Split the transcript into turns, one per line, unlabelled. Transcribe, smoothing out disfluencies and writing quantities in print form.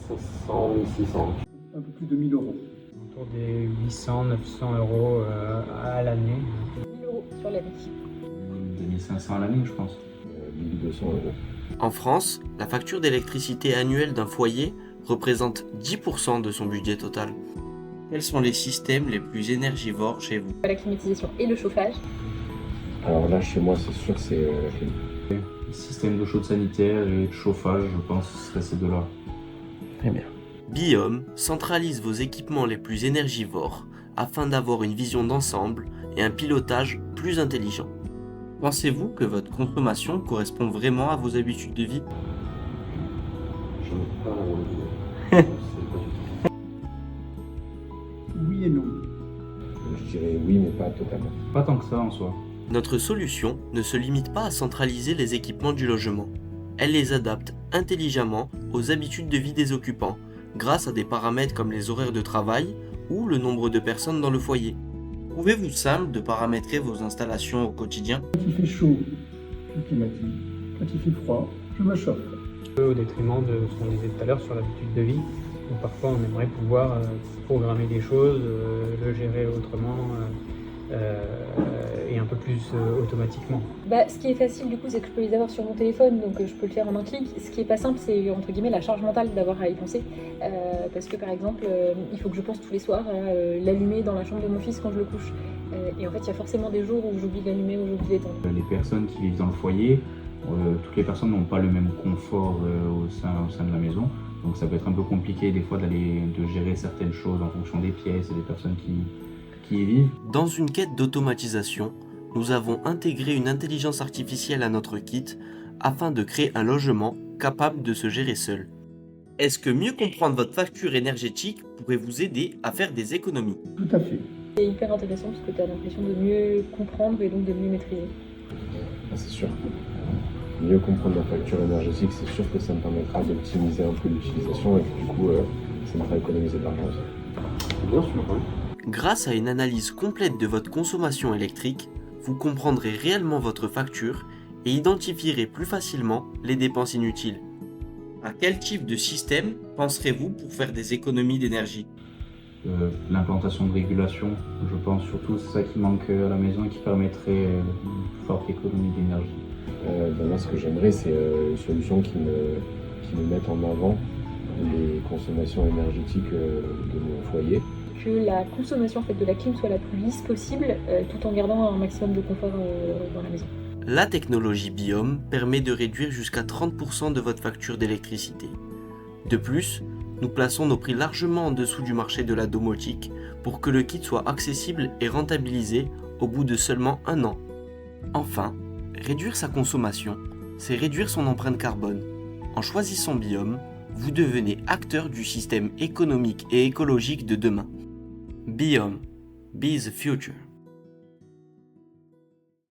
500, 1600.
Un peu plus de 1000 euros.
Autour des 800, 900 euros à l'année.
1000 euros sur l'année.
2500 à l'année, je pense.
1200 euros.
En France, la facture d'électricité annuelle d'un foyer représente 10% de son budget total. Quels sont les systèmes les plus énergivores chez vous?
La climatisation et le chauffage.
Alors là, chez moi, c'est sûr, c'est la clim.
Le système d'eau chaude sanitaire et de chauffage, je pense, ce serait ces deux-là.
Très bien.
Biome centralise vos équipements les plus énergivores afin d'avoir une vision d'ensemble et un pilotage plus intelligent. Pensez-vous que votre consommation correspond vraiment à vos habitudes de vie?
Je n'ai pas la même idée. Je sais pas du tout.
Oui et non.
Je dirais oui, mais pas totalement.
Pas tant que ça en soi.
Notre solution ne se limite pas à centraliser les équipements du logement. Elle les adapte intelligemment aux habitudes de vie des occupants, grâce à des paramètres comme les horaires de travail ou le nombre de personnes dans le foyer. Trouvez-vous simple de paramétrer vos installations au quotidien?
Quand il fait chaud, je climatise. Quand il fait froid, je me chauffe.
Au détriment de ce qu'on disait tout à l'heure sur l'habitude de vie. Donc parfois on aimerait pouvoir programmer des choses, le gérer autrement et un peu plus automatiquement.
Ce qui est facile du coup, c'est que je peux les avoir sur mon téléphone, donc je peux le faire en un clic. Ce qui est pas simple, c'est entre guillemets la charge mentale d'avoir à y penser. Parce que par exemple, il faut que je pense tous les soirs à l'allumer dans la chambre de mon fils quand je le couche. Et en fait, il y a forcément des jours où j'oublie de l'allumer ou j'oublie d'éteindre.
Les personnes qui vivent dans le foyer, toutes les personnes n'ont pas le même confort au sein de la maison. Donc ça peut être un peu compliqué des fois de gérer certaines choses en fonction des pièces et des personnes qui y vivent.
Dans une quête d'automatisation, nous avons intégré une intelligence artificielle à notre kit afin de créer un logement capable de se gérer seul. Est-ce que mieux comprendre votre facture énergétique pourrait vous aider à faire des économies?
Tout à fait.
C'est hyper intéressant parce que tu as l'impression de mieux comprendre et donc de mieux maîtriser.
Ah, c'est sûr. Mieux comprendre la facture énergétique, c'est sûr que ça me permettra d'optimiser un peu l'utilisation et que du coup, ça me fera économiser de l'argent aussi. C'est bien sûr, hein.
Grâce à une analyse complète de votre consommation électrique, vous comprendrez réellement votre facture et identifierez plus facilement les dépenses inutiles. À quel type de système penserez-vous pour faire des économies d'énergie?
L'implantation de régulation, je pense surtout, c'est ça qui manque à la maison et qui permettrait une forte économie d'énergie.
Moi, ce que j'aimerais, c'est une solution qui me mette en avant les consommations énergétiques de mon foyer.
Que la consommation en fait, de la clim soit la plus lisse possible, tout en gardant un maximum de confort dans la maison.
La technologie Biome permet de réduire jusqu'à 30% de votre facture d'électricité. De plus, nous plaçons nos prix largement en dessous du marché de la domotique pour que le kit soit accessible et rentabilisé au bout de seulement 1 an. Enfin, réduire sa consommation, c'est réduire son empreinte carbone. En choisissant Biome, vous devenez acteur du système économique et écologique de demain. Biome, be the future.